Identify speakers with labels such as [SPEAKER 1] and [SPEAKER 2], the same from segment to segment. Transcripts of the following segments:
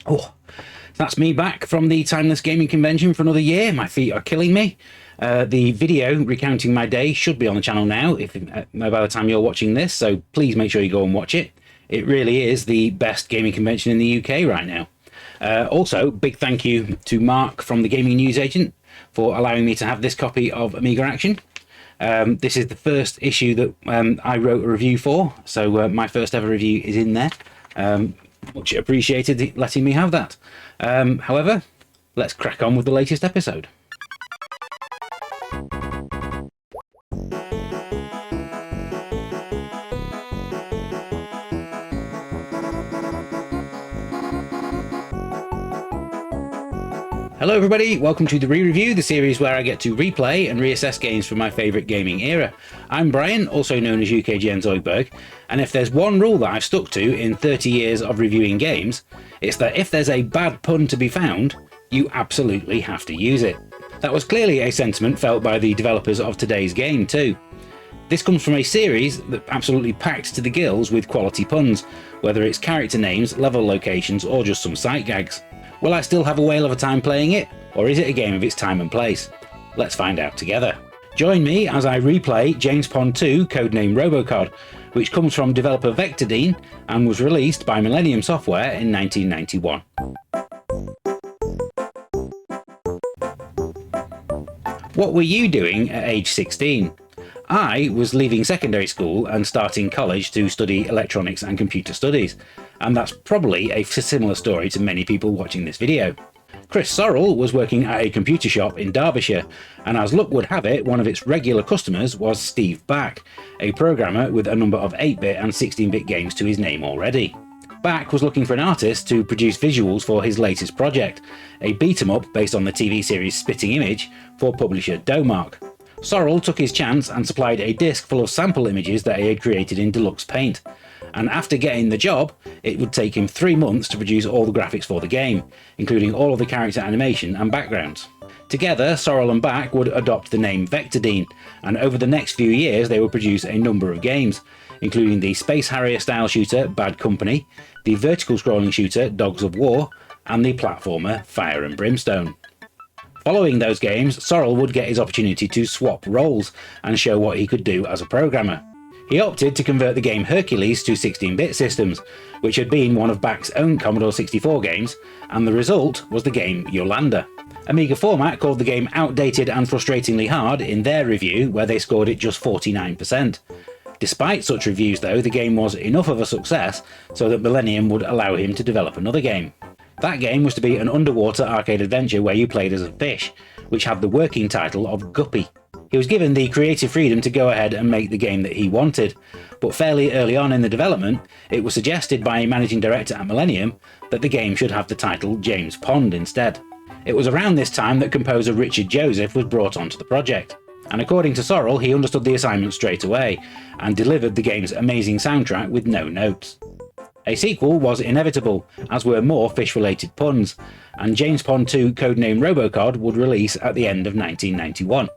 [SPEAKER 1] Oh, that's me back from the Timeless Gaming Convention for another year. My feet are killing me. The video recounting my day should be on the channel now if by the time you're watching this, so please make sure you go and watch it. It really is the best gaming convention in the UK right now. Also, big thank you to Mark from the Gaming News Agent for allowing me to have this copy of Amiga Action. This is the first issue that I wrote a review for, so my first ever review is in there. Much appreciated letting me have that. However, let's crack on with the latest episode. Hello everybody, welcome to the Re-Review, the series where I get to replay and reassess games from my favourite gaming era. I'm Brian, also known as UKGN Zoidberg, and if there's one rule that I've stuck to in 30 years of reviewing games, it's that if there's a bad pun to be found, you absolutely have to use it. That was clearly a sentiment felt by the developers of today's game too. This comes from a series that absolutely packed to the gills with quality puns, whether it's character names, level locations, or just some sight gags. Will I still have a whale of a time playing it, or is it a game of its time and place? Let's find out together. Join me as I replay James Pond 2 Codename RoboCod, which comes from developer Vectordine and was released by Millennium Software in 1991. What were you doing at age 16? I was leaving secondary school and starting college to study electronics and computer studies, and that's probably a similar story to many people watching this video. Chris Sorrell was working at a computer shop in Derbyshire, and as luck would have it, one of its regular customers was Steve Back, a programmer with a number of 8-bit and 16-bit games to his name already. Back was looking for an artist to produce visuals for his latest project, a beat-em-up based on the TV series Spitting Image for publisher Domark. Sorrell took his chance and supplied a disc full of sample images that he had created in Deluxe Paint, and after getting the job, it would take him 3 months to produce all the graphics for the game, including all of the character animation and backgrounds. Together, Sorrell and Back would adopt the name Vectordine, and over the next few years they would produce a number of games, including the Space Harrier style shooter Bad Company, the vertical scrolling shooter Dogs of War, and the platformer Fire and Brimstone. Following those games, Sorrell would get his opportunity to swap roles and show what he could do as a programmer. He opted to convert the game Hercules to 16-bit systems, which had been one of Back's own Commodore 64 games, and the result was the game Yolanda. Amiga Format called the game outdated and frustratingly hard in their review, where they scored it just 49%. Despite such reviews though, the game was enough of a success so that Millennium would allow him to develop another game. That game was to be an underwater arcade adventure where you played as a fish, which had the working title of Guppy. He was given the creative freedom to go ahead and make the game that he wanted, but fairly early on in the development, it was suggested by a managing director at Millennium that the game should have the title James Pond instead. It was around this time that composer Richard Joseph was brought onto the project, and according to Sorrell, he understood the assignment straight away and delivered the game's amazing soundtrack with no notes. A sequel was inevitable, as were more fish-related puns, and James Pond 2 Codename RoboCod would release at the end of 1991.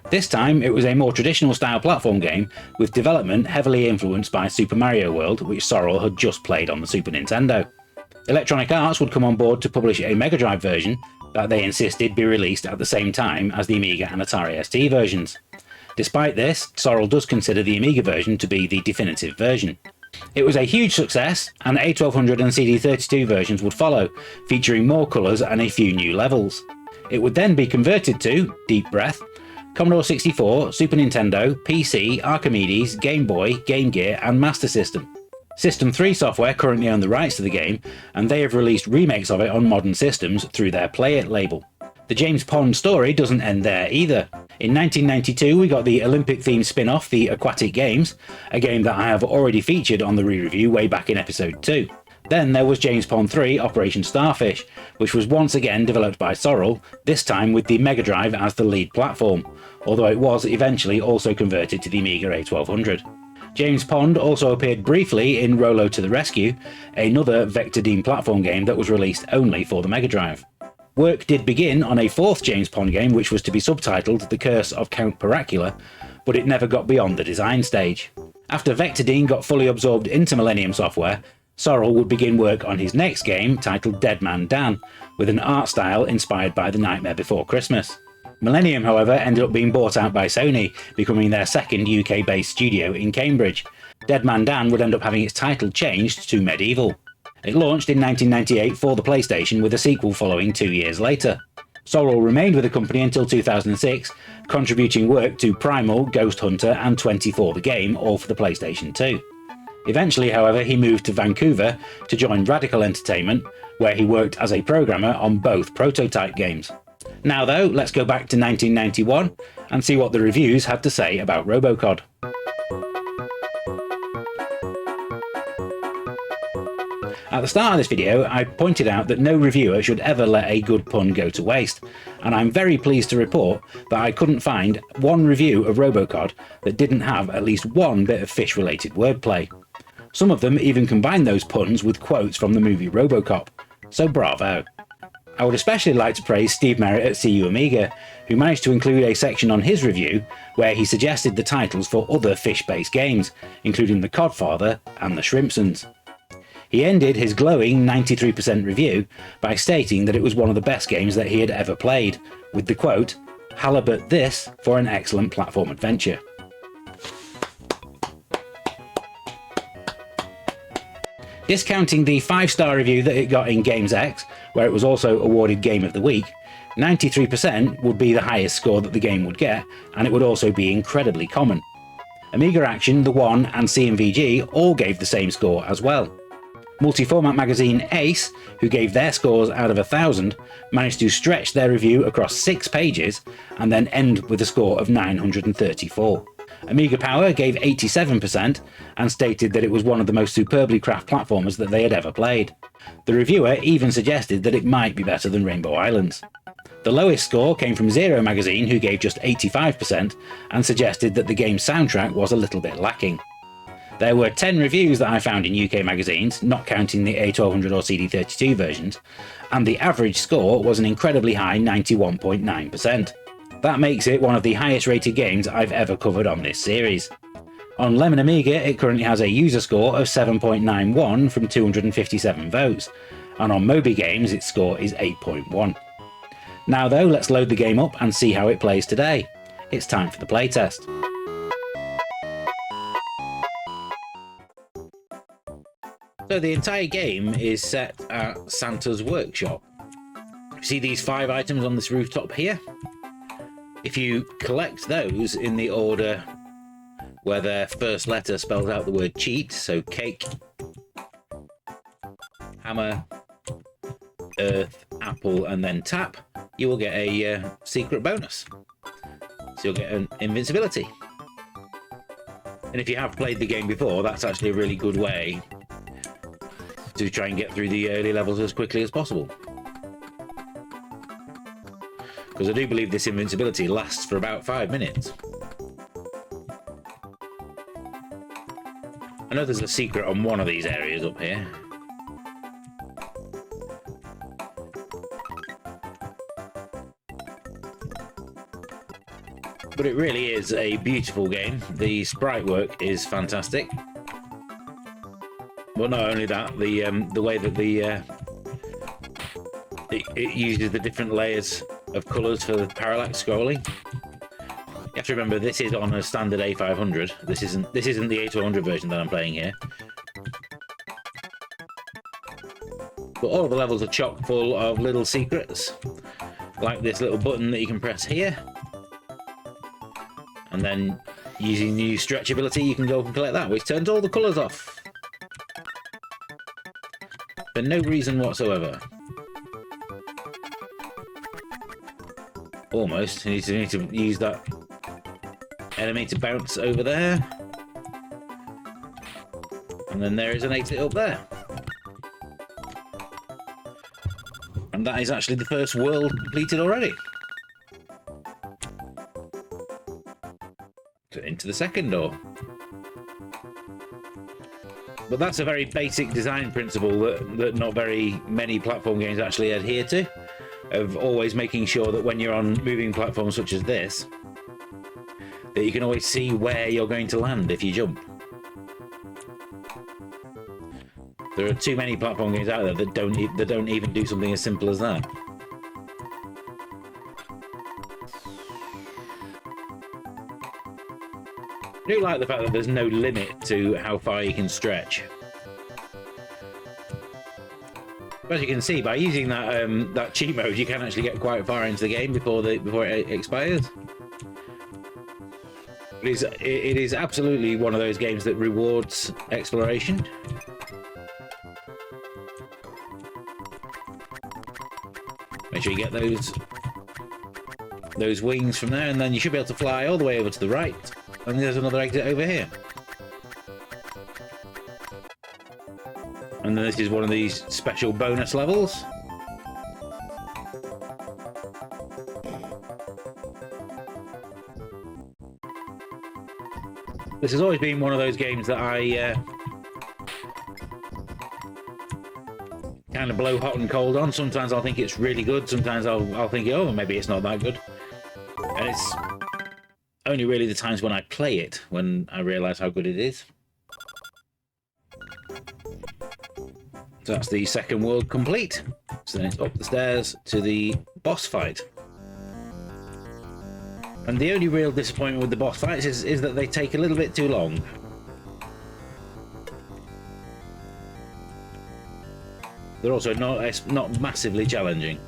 [SPEAKER 1] This time it was a more traditional style platform game, with development heavily influenced by Super Mario World, which Sorrell had just played on the Super Nintendo. Electronic Arts would come on board to publish a Mega Drive version that they insisted be released at the same time as the Amiga and Atari ST versions. Despite this, Sorrell does consider the Amiga version to be the definitive version. It was a huge success, and A1200 and CD32 versions would follow, featuring more colours and a few new levels. It would then be converted to, deep breath, Commodore 64, Super Nintendo, PC, Archimedes, Game Boy, Game Gear and Master System. System 3 software currently own the rights to the game, and they have released remakes of it on modern systems through their Play It label. The James Pond story doesn't end there either. In 1992 we got the Olympic-themed spin-off, the Aquatic Games, a game that I have already featured on the re-review way back in episode 2. Then there was James Pond 3 Operation Starfish, which was once again developed by Sorrell, this time with the Mega Drive as the lead platform, although it was eventually also converted to the Amiga A1200. James Pond also appeared briefly in Rolo to the Rescue, another Vectordine platform game that was released only for the Mega Drive. Work did begin on a fourth James Pond game which was to be subtitled The Curse of Count Paracula, but it never got beyond the design stage. After Vectordine got fully absorbed into Millennium Software, Sorrell would begin work on his next game, titled Dead Man Dan, with an art style inspired by The Nightmare Before Christmas. Millennium, however, ended up being bought out by Sony, becoming their second UK-based studio in Cambridge. Dead Man Dan would end up having its title changed to Medieval. It launched in 1998 for the PlayStation, with a sequel following 2 years later. Sorrell remained with the company until 2006, contributing work to Primal, Ghost Hunter and 24 the Game, all for the PlayStation 2. Eventually, however, he moved to Vancouver to join Radical Entertainment, where he worked as a programmer on both prototype games. Now though, let's go back to 1991 and see what the reviews had to say about RoboCod. At the start of this video, I pointed out that no reviewer should ever let a good pun go to waste, and I'm very pleased to report that I couldn't find one review of RoboCod that didn't have at least one bit of fish-related wordplay. Some of them even combined those puns with quotes from the movie RoboCop, so bravo. I would especially like to praise Steve Merritt at CU Amiga, who managed to include a section on his review where he suggested the titles for other fish-based games, including The Codfather and The Shrimpsons. He ended his glowing 93% review by stating that it was one of the best games that he had ever played, with the quote, "Halibut this for an excellent platform adventure." Discounting the 5-star review that it got in GamesX, where it was also awarded Game of the Week, 93% would be the highest score that the game would get, and it would also be incredibly common. Amiga Action, The One and CMVG all gave the same score as well. Multi-format magazine Ace, who gave their scores out of 1,000, managed to stretch their review across 6 pages and then end with a score of 934. Amiga Power gave 87% and stated that it was one of the most superbly crafted platformers that they had ever played. The reviewer even suggested that it might be better than Rainbow Islands. The lowest score came from Zero Magazine, who gave just 85% and suggested that the game's soundtrack was a little bit lacking. There were 10 reviews that I found in UK magazines, not counting the A1200 or CD32 versions, and the average score was an incredibly high 91.9%. That makes it one of the highest rated games I've ever covered on this series. On Lemon Amiga, it currently has a user score of 7.91 from 257 votes, and on Moby Games its score is 8.1. Now though, let's load the game up and see how it plays today. It's time for the playtest. So the entire game is set at Santa's workshop. You see these 5 items on this rooftop here? If you collect those in the order where their first letter spells out the word cheat, so cake, hammer, earth, apple, and then tap, you will get a secret bonus. So you'll get an invincibility. And if you have played the game before, that's actually a really good way to try and get through the early levels as quickly as possible. Because I do believe this invincibility lasts for about 5 minutes. I know there's a secret on one of these areas up here. But it really is a beautiful game. The sprite work is fantastic. Well, not only that, the way that it uses the different layers of colours for the parallax scrolling. You have to remember this is on a standard A500. This isn't the A1200 version that I'm playing here. But all of the levels are chock full of little secrets, like this little button that you can press here, and then using the stretch ability you can go and collect that, which turns all the colours off for no reason whatsoever. Almost. You need to use that enemy to bounce over there. And then there is an exit up there. And that is actually the first world completed already. So into the second door. But that's a very basic design principle that not very many platform games actually adhere to, of always making sure that when you're on moving platforms such as this, that you can always see where you're going to land if you jump. There are too many platform games out there that don't even do something as simple as that. I do like the fact that there's no limit to how far you can stretch. But as you can see, by using that cheat mode, you can actually get quite far into the game before it expires. It is absolutely one of those games that rewards exploration. Make sure you get those wings from there, and then you should be able to fly all the way over to the right. And there's another exit over here. And then this is one of these special bonus levels. This has always been one of those games that I kind of blow hot and cold on. Sometimes I'll think it's really good, sometimes I'll think, oh, maybe it's not that good. And it's only really the times when I play it when I realise how good it is. So that's the second world complete. So then it's up the stairs to the boss fight. And the only real disappointment with the boss fights is that they take a little bit too long. They're also not massively challenging.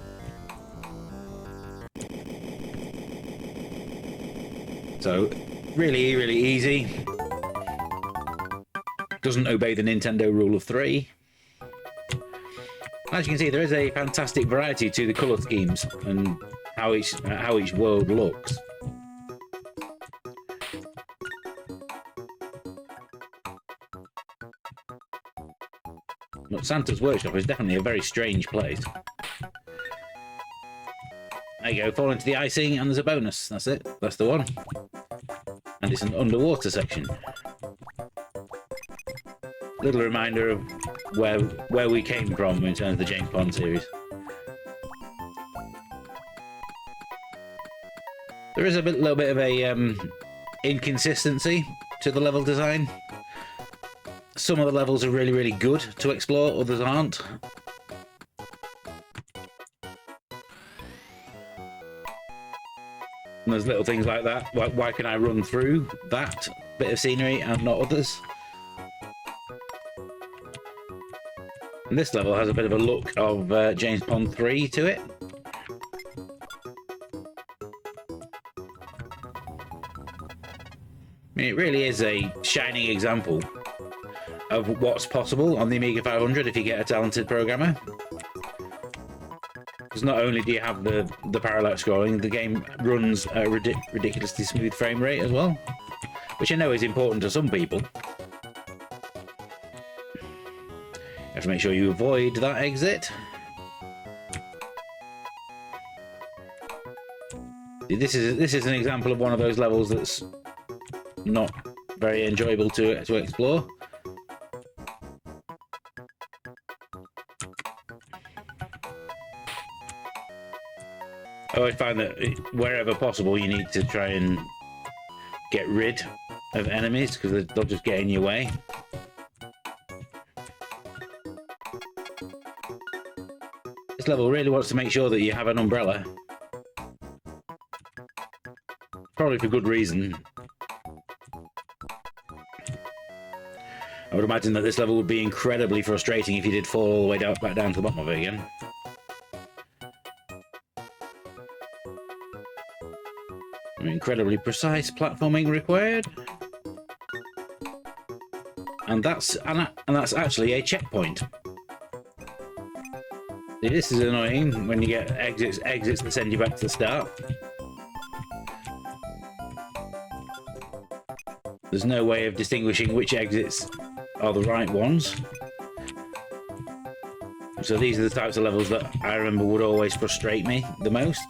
[SPEAKER 1] So, really, really easy. Doesn't obey the Nintendo rule of 3. As you can see, there is a fantastic variety to the colour schemes and how each world looks. But Santa's Workshop is definitely a very strange place. There you go, fall into the icing and there's a bonus. That's it, that's the one. And it's an underwater section. Little reminder of where we came from in terms of the James Bond series. There is a little bit of a inconsistency to the level design. Some of the levels are really, really good to explore, others aren't. And there's little things like that. Why can I run through that bit of scenery and not others? And this level has a bit of a look of James Bond 3 to it. I mean, it really is a shining example of what's possible on the Amiga 500 if you get a talented programmer. Because not only do you have the parallel scrolling, the game runs a ridiculously smooth frame rate as well, which I know is important to some people. You have to make sure you avoid that exit. This is an example of one of those levels that's not very enjoyable to explore. I always find that wherever possible you need to try and get rid of enemies because they'll just get in your way. This level really wants to make sure that you have an umbrella. Probably for good reason. I would imagine that this level would be incredibly frustrating if you did fall all the way back down to the bottom of it again. Incredibly precise platforming required. And that's actually a checkpoint. See, this is annoying when you get exits that send you back to the start. There's no way of distinguishing which exits are the right ones. So these are the types of levels that I remember would always frustrate me the most.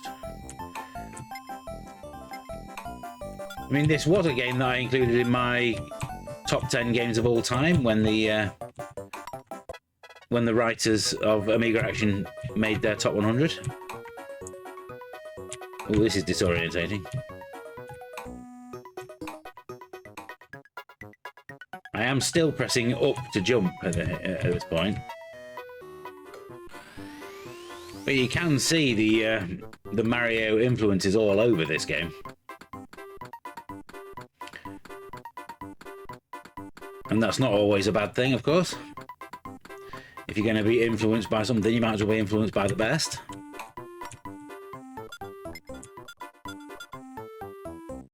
[SPEAKER 1] I mean, this was a game that I included in my top 10 games of all time when the writers of Amiga Action made their top 100. Oh, this is disorientating. I am still pressing up to jump at this point. But you can see the Mario influences all over this game. And that's not always a bad thing, of course. If you're going to be influenced by something, you might as well be influenced by the best.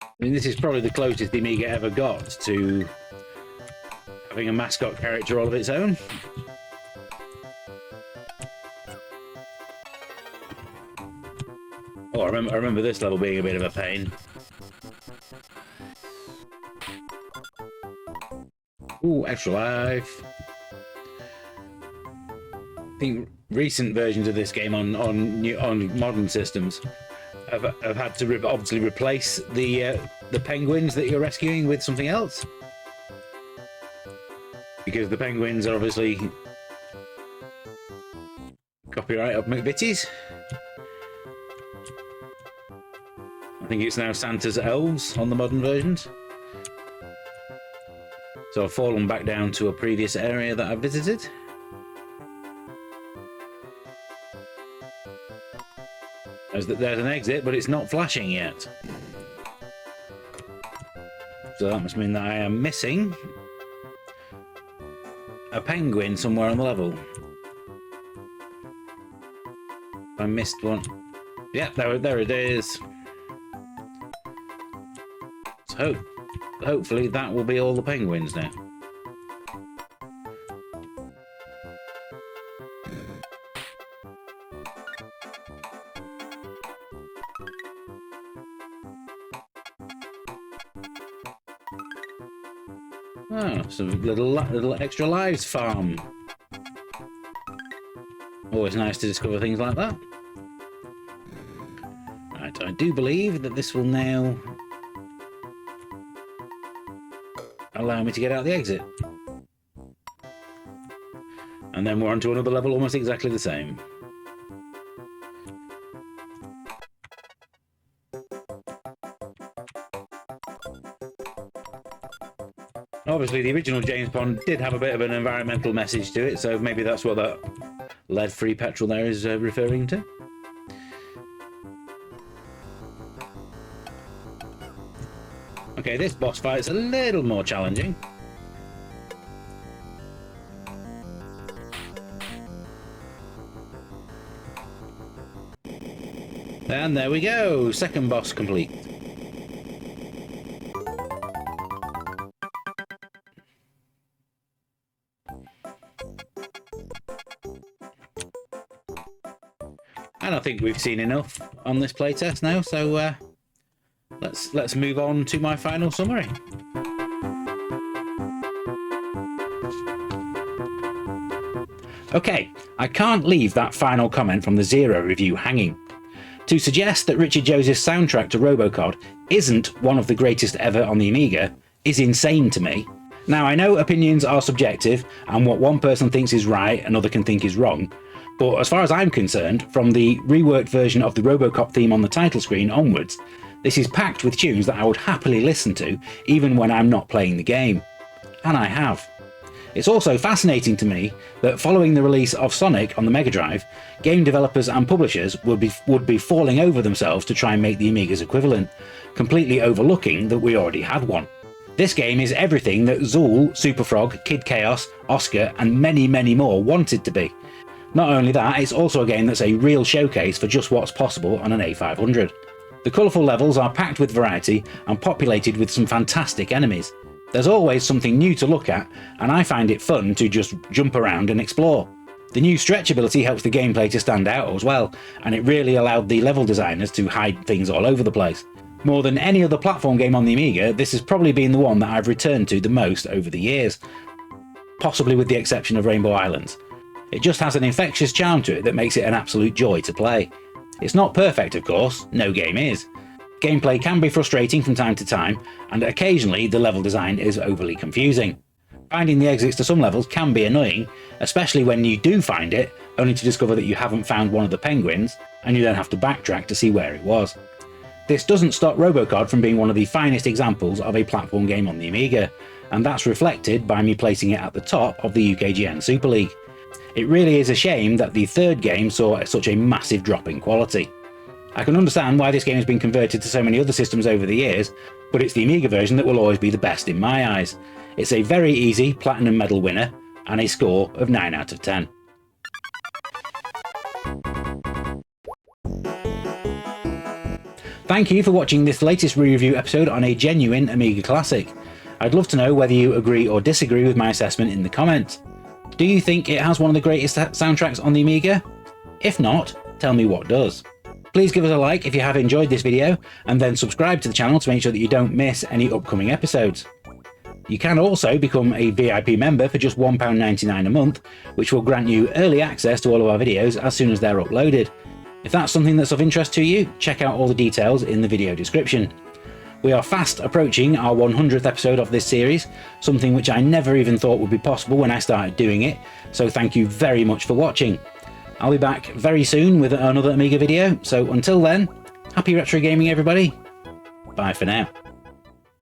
[SPEAKER 1] I mean, this is probably the closest the Amiga ever got to having a mascot character all of its own. Oh, I remember this level being a bit of a pain. Ooh, extra life. I think recent versions of this game on modern systems have had to obviously replace the penguins that you're rescuing with something else, because the penguins are obviously copyright of McVitie's. I think it's now Santa's elves on the modern versions. So I've fallen back down to a previous area that I visited. There's an exit, but it's not flashing yet. So that must mean that I am missing a penguin somewhere on the level. I missed one. Yeah, there it is. So hopefully that will be all the penguins now. Oh, some little extra lives farm. Always nice to discover things like that. Right, I do believe that this will now allow me to get out the exit. And then we're on to another level almost exactly the same. Obviously, the original James Bond did have a bit of an environmental message to it, so maybe that's what that lead-free petrol there is referring to. Okay, this boss fight's a little more challenging. And there we go, second boss complete. And I think we've seen enough on this playtest now, so let's move on to my final summary. Okay, I can't leave that final comment from the Zero review hanging. To suggest that Richard Joseph's soundtrack to RoboCod isn't one of the greatest ever on the Amiga is insane to me. Now, I know opinions are subjective, and what one person thinks is right, another can think is wrong, but as far as I'm concerned, from the reworked version of the RoboCop theme on the title screen onwards, this is packed with tunes that I would happily listen to, even when I'm not playing the game. And I have. It's also fascinating to me that following the release of Sonic on the Mega Drive, game developers and publishers would be falling over themselves to try and make the Amiga's equivalent, completely overlooking that we already had one. This game is everything that Zool, Super Frog, Kid Chaos, Oscar, and many, many more wanted to be. Not only that, it's also a game that's a real showcase for just what's possible on an A500. The colourful levels are packed with variety and populated with some fantastic enemies. There's always something new to look at, and I find it fun to just jump around and explore. The new stretch ability helps the gameplay to stand out as well, and it really allowed the level designers to hide things all over the place. More than any other platform game on the Amiga, this has probably been the one that I've returned to the most over the years, possibly with the exception of Rainbow Islands. It just has an infectious charm to it that makes it an absolute joy to play. It's not perfect, of course, no game is. Gameplay can be frustrating from time to time, and occasionally the level design is overly confusing. Finding the exits to some levels can be annoying, especially when you do find it, only to discover that you haven't found one of the penguins, and you then have to backtrack to see where it was. This doesn't stop RoboCod from being one of the finest examples of a platform game on the Amiga, and that's reflected by me placing it at the top of the UKGN Super League. It really is a shame that the third game saw such a massive drop in quality. I can understand why this game has been converted to so many other systems over the years, but it's the Amiga version that will always be the best in my eyes. It's a very easy Platinum Medal winner and a score of 9 out of 10. Thank you for watching this latest review episode on a genuine Amiga classic. I'd love to know whether you agree or disagree with my assessment in the comments. Do you think it has one of the greatest soundtracks on the Amiga? If not, tell me what does. Please give us a like if you have enjoyed this video, and then subscribe to the channel to make sure that you don't miss any upcoming episodes. You can also become a VIP member for just £1.99 a month, which will grant you early access to all of our videos as soon as they're uploaded. If that's something that's of interest to you, check out all the details in the video description. We are fast approaching our 100th episode of this series, something which I never even thought would be possible when I started doing it, so thank you very much for watching. I'll be back very soon with another Amiga video, so until then, happy retro gaming everybody. Bye for now.